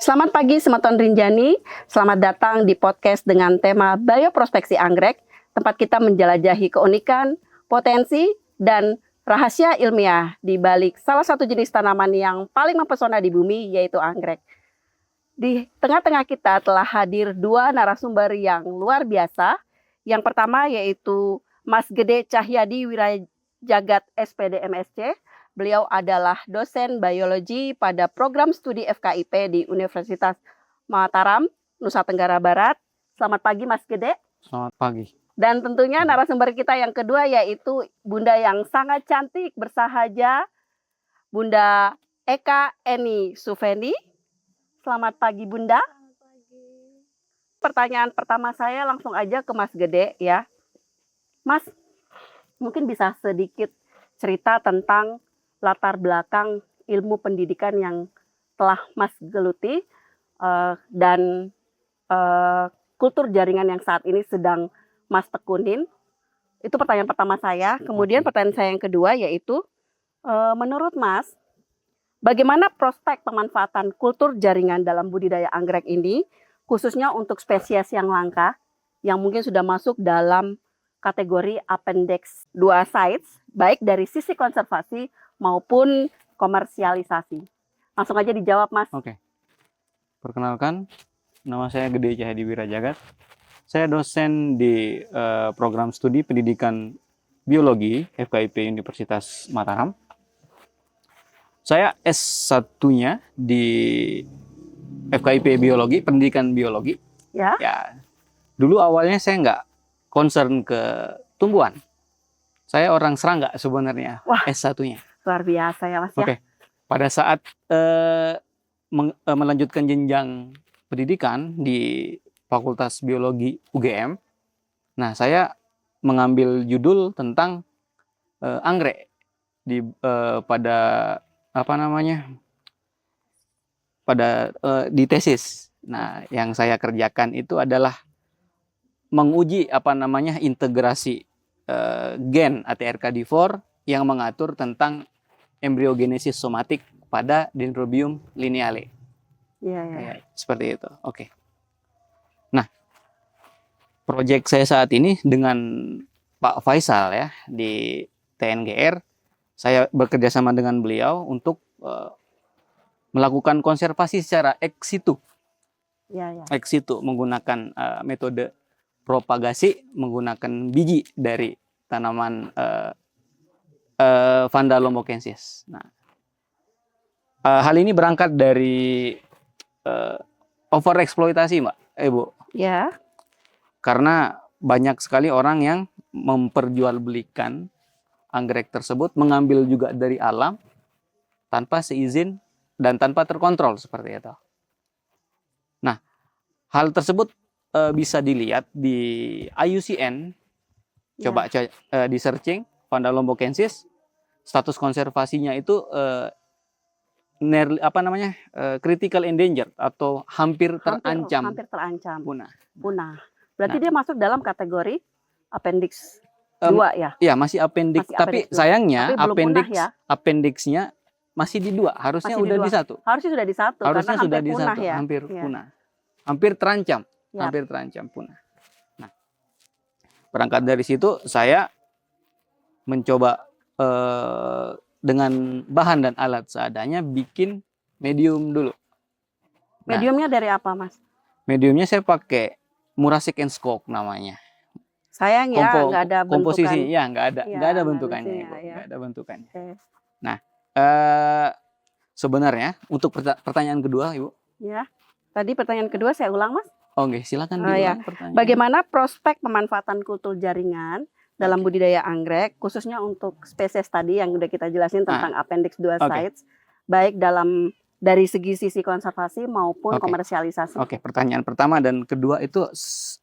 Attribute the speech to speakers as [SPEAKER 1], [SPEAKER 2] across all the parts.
[SPEAKER 1] Selamat pagi Semeton Rinjani, selamat datang di podcast dengan tema Bioprospeksi Anggrek, tempat kita menjelajahi keunikan, potensi, dan rahasia ilmiah di balik salah satu jenis tanaman yang paling mempesona di bumi, yaitu anggrek. Di tengah-tengah kita telah hadir dua narasumber yang luar biasa. Yang pertama yaitu Mas Gede Cahyadi Wirajagat SPD MSc. Beliau adalah dosen biologi pada program studi FKIP di Universitas Mataram, Nusa Tenggara Barat. Selamat pagi Mas Gede.
[SPEAKER 2] Selamat pagi.
[SPEAKER 1] Dan tentunya narasumber kita yang kedua yaitu Bunda yang sangat cantik bersahaja, Bunda Eka Eni Sufeni. Selamat pagi Bunda.
[SPEAKER 3] Selamat pagi.
[SPEAKER 1] Pertanyaan pertama saya langsung aja ke Mas Gede ya. Mas, mungkin bisa sedikit cerita tentang latar belakang ilmu pendidikan yang telah Mas geluti dan kultur jaringan yang saat ini sedang Mas tekunin. Itu pertanyaan pertama saya. Kemudian pertanyaan saya yang kedua yaitu, menurut Mas, bagaimana prospek pemanfaatan kultur jaringan dalam budidaya anggrek ini, khususnya untuk spesies yang langka, yang mungkin sudah masuk dalam kategori Appendix 2 sites, baik dari sisi konservasi maupun komersialisasi. Langsung aja dijawab, Mas.
[SPEAKER 2] Oke. Perkenalkan, nama saya Gede Cahyadi Wirajagat. Saya dosen di program studi pendidikan biologi FKIP Universitas Mataram. Saya S1-nya di FKIP biologi, pendidikan biologi.
[SPEAKER 1] Ya.
[SPEAKER 2] Dulu awalnya saya nggak concern ke tumbuhan. Saya orang serangga sebenarnya.
[SPEAKER 1] Wah.
[SPEAKER 2] S1-nya.
[SPEAKER 1] Luar biasa ya, Mas.
[SPEAKER 2] Oke.
[SPEAKER 1] Ya.
[SPEAKER 2] Pada saat melanjutkan jenjang pendidikan di Fakultas Biologi UGM, nah saya mengambil judul tentang anggrek pada di tesis. Nah, yang saya kerjakan itu adalah menguji integrasi gen ATRKD4 yang mengatur tentang embryogenesis somatik pada Dendrobium lineale.
[SPEAKER 1] Iya.
[SPEAKER 2] Seperti itu. Oke. Nah, proyek saya saat ini dengan Pak Faisal ya di TNGR, saya bekerja sama dengan beliau untuk melakukan konservasi secara ex situ.
[SPEAKER 1] Iya.
[SPEAKER 2] Ex situ menggunakan metode propagasi menggunakan biji dari tanaman Vanda lombokensis. Nah, hal ini berangkat dari overeksploitasi, Mbak, Bu.
[SPEAKER 1] Ya.
[SPEAKER 2] Karena banyak sekali orang yang memperjualbelikan anggrek tersebut, mengambil juga dari alam tanpa seizin dan tanpa terkontrol seperti itu. Nah, hal tersebut bisa dilihat di IUCN. Coba di searching Vanda lombokensis, status konservasinya itu critical endangered atau hampir terancam punah.
[SPEAKER 1] Berarti dia masuk dalam kategori Appendix 2 ya?
[SPEAKER 2] Iya, masih appendix, tapi sayangnya appendixnya masih di 2, harusnya udah di 1.
[SPEAKER 1] Harusnya sudah di 1
[SPEAKER 2] harusnya
[SPEAKER 1] karena
[SPEAKER 2] sudah di
[SPEAKER 1] punah
[SPEAKER 2] 1,
[SPEAKER 1] ya.
[SPEAKER 2] hampir
[SPEAKER 1] Ya.
[SPEAKER 2] punah. Hampir terancam, hampir terancam punah. Nah, berangkat dari situ saya mencoba dengan bahan dan alat seadanya bikin medium dulu.
[SPEAKER 1] Mediumnya dari apa, Mas?
[SPEAKER 2] Mediumnya saya pakai Murasek and Skog namanya.
[SPEAKER 1] Sayang ya, nggak ada
[SPEAKER 2] komposisi,
[SPEAKER 1] bentukan.
[SPEAKER 2] Ya, nggak ada bentukannya, Ibu. Nggak ada bentukannya. Nah, sebenarnya untuk pertanyaan kedua, Ibu.
[SPEAKER 1] Ya, tadi pertanyaan kedua saya ulang, Mas.
[SPEAKER 2] Oke, silakan diulang pertanyaan.
[SPEAKER 1] Bagaimana prospek pemanfaatan kultur jaringan dalam budidaya anggrek, khususnya untuk spesies tadi yang udah kita jelasin tentang Appendix 2 sites, baik dari sisi konservasi maupun komersialisasi.
[SPEAKER 2] Oke, pertanyaan pertama dan kedua itu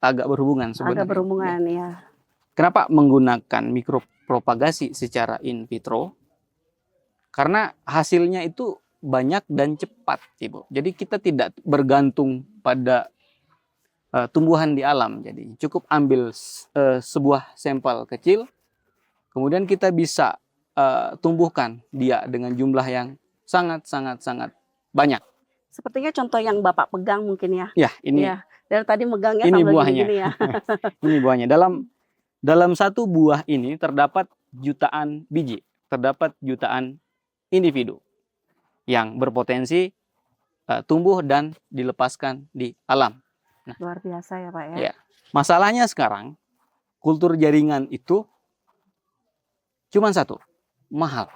[SPEAKER 2] agak berhubungan sebenarnya.
[SPEAKER 1] Agak berhubungan ya.
[SPEAKER 2] Kenapa menggunakan mikropropagasi secara in vitro? Karena hasilnya itu banyak dan cepat, Ibu. Jadi kita tidak bergantung pada tumbuhan di alam. Jadi cukup ambil sebuah sampel kecil, kemudian kita bisa tumbuhkan dia dengan jumlah yang sangat banyak.
[SPEAKER 1] Sepertinya contoh yang Bapak pegang mungkin ya.
[SPEAKER 2] Ya, ini
[SPEAKER 1] Ya, dari tadi megangnya
[SPEAKER 2] ini
[SPEAKER 1] sambil
[SPEAKER 2] buahnya.
[SPEAKER 1] gini-gini ya.
[SPEAKER 2] Ini buahnya. Dalam satu buah ini terdapat jutaan biji, terdapat jutaan individu yang berpotensi tumbuh dan dilepaskan di alam.
[SPEAKER 1] Luar biasa ya Pak ya.
[SPEAKER 2] Ya. Masalahnya sekarang kultur jaringan itu cuma satu, mahal.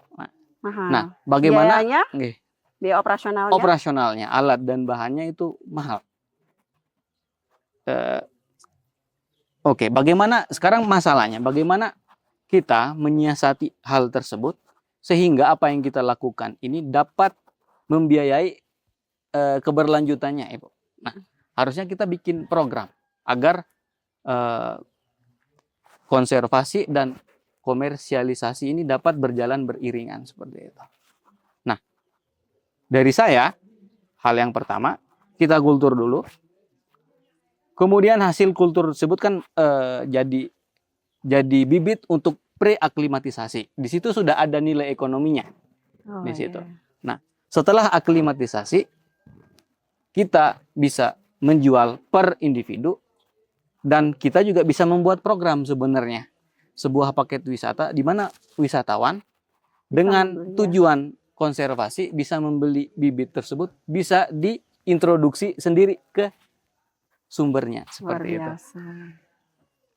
[SPEAKER 1] Mahal.
[SPEAKER 2] Nah, bagaimana
[SPEAKER 1] biayanya,
[SPEAKER 2] Nggih,
[SPEAKER 1] biaya operasionalnya?
[SPEAKER 2] operasionalnya, alat dan bahannya itu mahal. Oke, bagaimana sekarang masalahnya? Bagaimana kita menyiasati hal tersebut sehingga apa yang kita lakukan ini dapat membiayai keberlanjutannya, Ibu. Nah, harusnya kita bikin program agar konservasi dan komersialisasi ini dapat berjalan beriringan seperti itu. Nah, dari saya, hal yang pertama, kita kultur dulu. Kemudian hasil kultur tersebut kan jadi bibit untuk preaklimatisasi. Di situ sudah ada nilai ekonominya.
[SPEAKER 1] Oh,
[SPEAKER 2] Di situ.
[SPEAKER 1] iya.
[SPEAKER 2] Nah, setelah aklimatisasi, kita bisa menjual per individu dan kita juga bisa membuat program sebenarnya. Sebuah paket wisata di mana wisatawan dengan
[SPEAKER 1] membeli, ya.
[SPEAKER 2] tujuan konservasi bisa membeli bibit tersebut, bisa diintroduksi sendiri ke sumbernya
[SPEAKER 1] Luar
[SPEAKER 2] seperti itu.
[SPEAKER 1] biasa.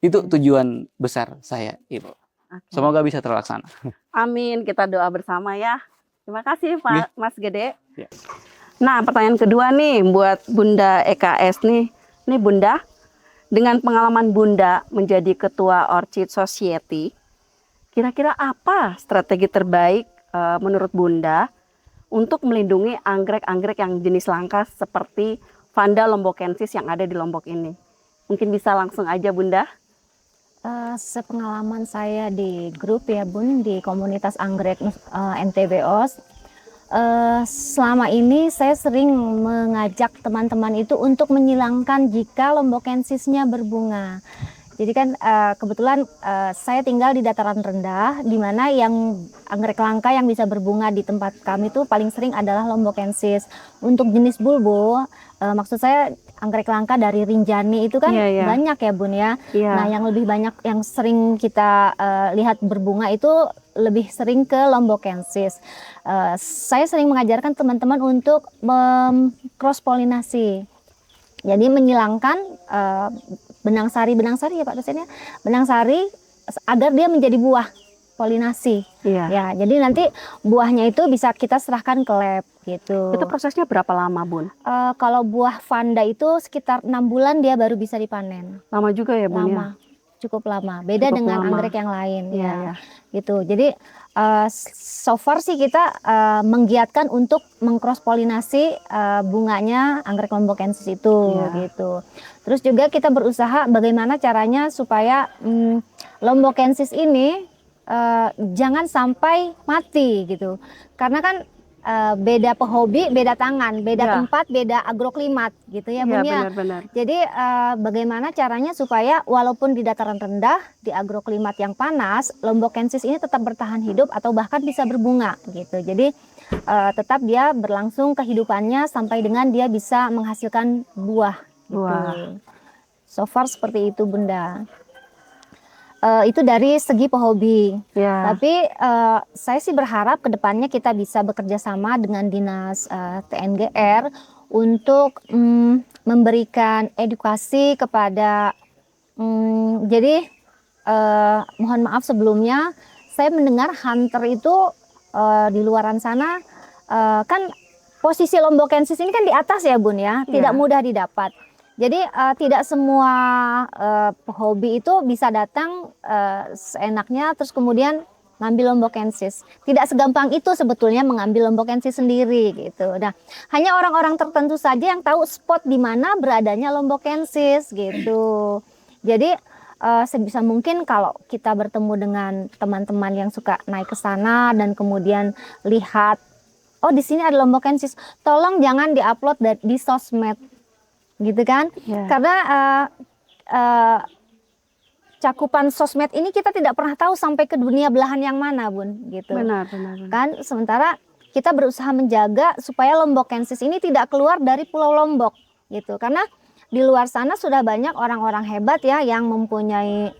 [SPEAKER 2] Itu tujuan besar saya, Ibu.
[SPEAKER 1] Oke.
[SPEAKER 2] Semoga bisa terlaksana.
[SPEAKER 1] Amin, kita doa bersama ya. Terima kasih Pak Mas Gede.
[SPEAKER 2] Ya.
[SPEAKER 1] Nah, pertanyaan kedua nih buat Bunda EKS nih. Nih Bunda, dengan pengalaman Bunda menjadi ketua Orchid Society, kira-kira apa strategi terbaik menurut Bunda untuk melindungi anggrek-anggrek yang jenis langka seperti Vanda lombokensis yang ada di Lombok ini? Mungkin bisa langsung aja Bunda.
[SPEAKER 3] Sepengalaman saya di grup ya Bun, di komunitas anggrek NTBOS, selama ini saya sering mengajak teman-teman itu untuk menyilangkan jika lombokensisnya berbunga. Jadi kan kebetulan saya tinggal di dataran rendah, di mana yang anggrek langka yang bisa berbunga di tempat kami itu paling sering adalah lombokensis. Untuk jenis bulbo, maksud saya anggrek langka dari Rinjani itu kan banyak ya Bun ya. Nah, yang lebih banyak yang sering kita lihat berbunga itu lebih sering ke lombokensis. Saya sering mengajarkan teman-teman untuk cross polinasi. Jadi menyilangkan benang sari ya Pak dosennya, benang sari agar dia menjadi buah polinasi. Ya, jadi nanti buahnya itu bisa kita serahkan ke lab gitu.
[SPEAKER 1] Itu prosesnya berapa lama Bun?
[SPEAKER 3] Kalau buah Vanda itu sekitar 6 bulan dia baru bisa dipanen.
[SPEAKER 1] Lama juga ya Bun?
[SPEAKER 3] Lama, cukup lama. Beda
[SPEAKER 1] cukup
[SPEAKER 3] dengan
[SPEAKER 1] lama.
[SPEAKER 3] anggrek yang lain gitu. Jadi so far sih kita menggiatkan untuk mengcross polinasi bunganya anggrek lombokensis itu gitu. Terus juga kita berusaha bagaimana caranya supaya lombokensis ini jangan sampai mati gitu. Karena kan beda pehobi, beda tangan, beda tempat, beda agroklimat gitu ya Bun ya.
[SPEAKER 1] Benar-benar.
[SPEAKER 3] Jadi bagaimana caranya supaya walaupun di dataran rendah, di agroklimat yang panas, lombokensis ini tetap bertahan hidup atau bahkan bisa berbunga gitu. Jadi tetap dia berlangsung kehidupannya sampai dengan dia bisa menghasilkan buah gitu. So far seperti itu Bunda. Itu dari segi pehobi. Tapi saya sih berharap kedepannya kita bisa bekerja sama dengan dinas TNGR untuk memberikan edukasi kepada jadi mohon maaf sebelumnya saya mendengar hunter itu di luaran sana kan posisi lombokensis ini kan di atas ya Bun ya, tidak mudah didapat. Jadi tidak semua pehobi itu bisa datang seenaknya terus kemudian ngambil lombokensis. Tidak segampang itu sebetulnya mengambil lombokensis sendiri gitu. Nah, hanya orang-orang tertentu saja yang tahu spot di mana beradanya lombokensis gitu. Jadi sebisa mungkin kalau kita bertemu dengan teman-teman yang suka naik ke sana dan kemudian lihat, oh di sini ada lombokensis, tolong jangan diupload di sosmed. Gitu kan, karena cakupan sosmed ini kita tidak pernah tahu sampai ke dunia belahan yang mana, Bun, gitu.
[SPEAKER 1] Benar, benar, benar.
[SPEAKER 3] Kan sementara kita berusaha menjaga supaya Lombokkensis ini tidak keluar dari Pulau Lombok gitu. Karena di luar sana sudah banyak orang-orang hebat ya yang mempunyai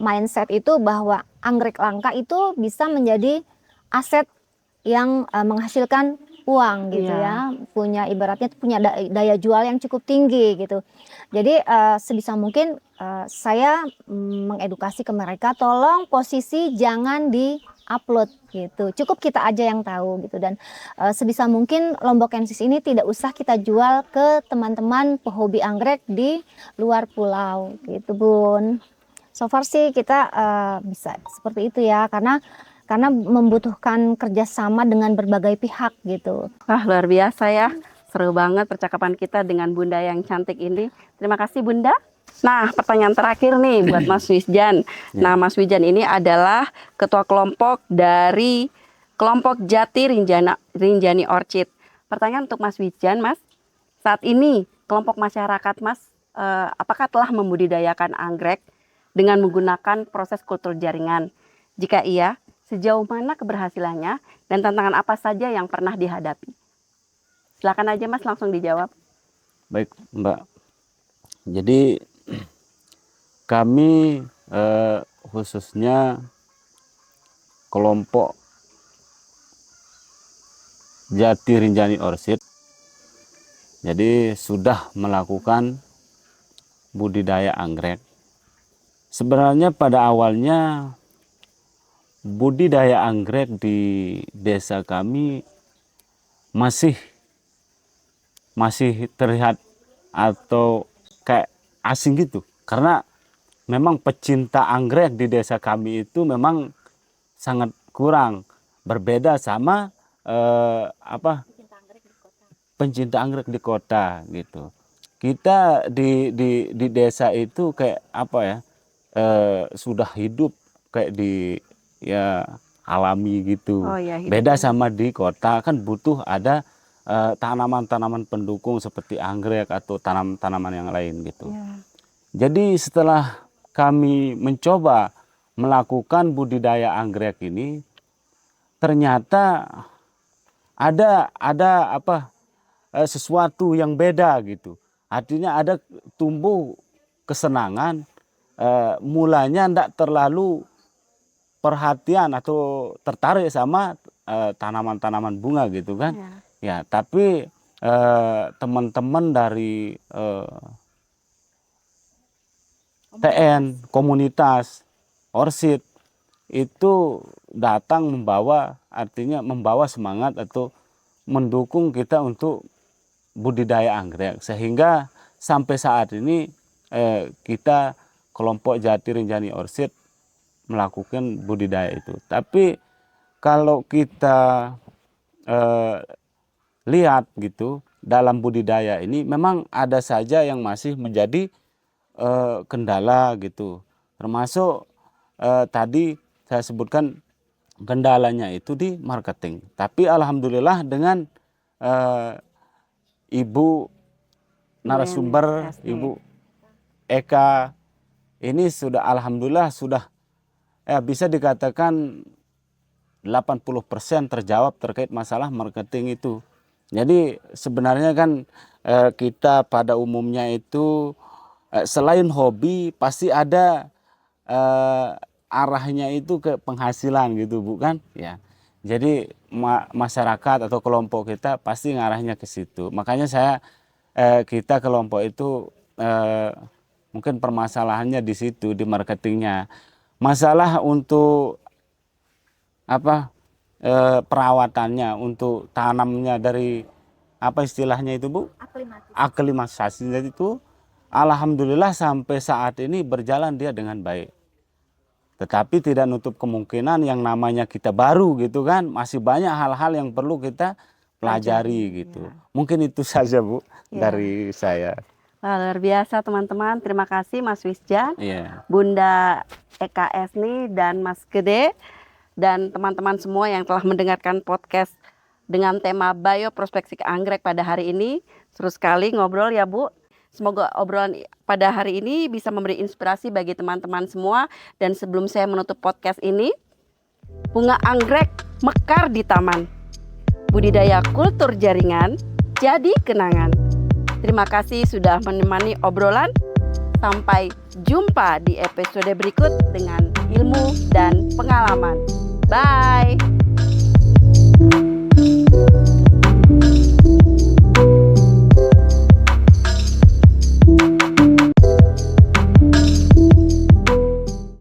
[SPEAKER 3] mindset itu bahwa anggrek langka itu bisa menjadi aset yang menghasilkan uang gitu ya, punya ibaratnya punya daya jual yang cukup tinggi gitu. Jadi sebisa mungkin saya mengedukasi ke mereka, tolong posisi jangan di-upload gitu, cukup kita aja yang tahu gitu. Dan sebisa mungkin Lombokkensis ini tidak usah kita jual ke teman-teman pehobi anggrek di luar pulau gitu, Bun. So far sih kita bisa seperti itu ya, karena membutuhkan kerjasama dengan berbagai pihak gitu.
[SPEAKER 1] Wah, luar biasa ya. Seru banget percakapan kita dengan Bunda yang cantik ini. Terima kasih Bunda. Nah, pertanyaan terakhir nih buat Mas Wisjan. Nah, Mas Wisjan ini adalah ketua kelompok dari kelompok Jati Rinjani Orchid. Pertanyaan untuk Mas Wisjan, Mas. Saat ini kelompok masyarakat Mas, apakah telah membudidayakan anggrek dengan menggunakan proses kultur jaringan? Jika iya, sejauh mana keberhasilannya dan tantangan apa saja yang pernah dihadapi? Silakan aja Mas, langsung dijawab.
[SPEAKER 4] Baik Mbak, jadi kami khususnya kelompok Jati Rinjani Orchid, jadi sudah melakukan budidaya anggrek. Sebenarnya pada awalnya budidaya anggrek di desa kami masih terlihat atau kayak asing gitu, karena memang pecinta anggrek di desa kami itu memang sangat kurang, berbeda sama pencinta anggrek di kota gitu. Kita di desa itu kayak apa ya, sudah hidup kayak di ya alami gitu.
[SPEAKER 1] Oh, ya,
[SPEAKER 4] Beda sama di kota, kan butuh ada tanaman-tanaman pendukung seperti anggrek atau tanaman-tanaman yang lain gitu.
[SPEAKER 1] Ya.
[SPEAKER 4] Jadi setelah kami mencoba melakukan budidaya anggrek ini, ternyata ada sesuatu yang beda gitu. Artinya ada tumbuh kesenangan, mulanya tidak terlalu perhatian atau tertarik sama tanaman-tanaman bunga gitu kan. Ya, tapi teman-teman dari TN, komunitas Orchid itu datang artinya membawa semangat atau mendukung kita untuk budidaya anggrek, sehingga sampai saat ini kita kelompok Jati Rinjani Orchid melakukan budidaya itu. Tapi kalau kita lihat gitu, dalam budidaya ini memang ada saja yang masih menjadi kendala gitu. Termasuk tadi saya sebutkan kendalanya itu di marketing. Tapi alhamdulillah dengan Ibu narasumber, Ibu Eka, ini sudah alhamdulillah sudah bisa dikatakan 80% terjawab terkait masalah marketing itu. Jadi sebenarnya kan kita pada umumnya itu selain hobi pasti ada arahnya itu ke penghasilan gitu, bukan? Ya. Jadi masyarakat atau kelompok kita pasti ngarahnya ke situ. Makanya kita kelompok itu mungkin permasalahannya di situ, di marketingnya. Masalah untuk perawatannya, untuk tanamnya dari apa istilahnya itu Bu? Aklimatisasi. Jadi itu alhamdulillah sampai saat ini berjalan dia dengan baik. Tetapi tidak nutup kemungkinan yang namanya kita baru gitu kan, masih banyak hal-hal yang perlu kita pelajari gitu. Mungkin itu saja Bu dari saya.
[SPEAKER 1] Wah, luar biasa teman-teman. Terima kasih Mas Wisjan, Bunda Eka Esni dan Mas Gede, dan teman-teman semua yang telah mendengarkan podcast dengan tema bioprospeksi anggrek pada hari ini. Seru sekali ngobrol ya Bu. Semoga obrolan pada hari ini bisa memberi inspirasi bagi teman-teman semua. Dan sebelum saya menutup podcast ini, bunga anggrek mekar di taman. Budidaya kultur jaringan jadi kenangan. Terima kasih sudah menemani obrolan. Sampai jumpa di episode berikut dengan ilmu dan pengalaman. Bye!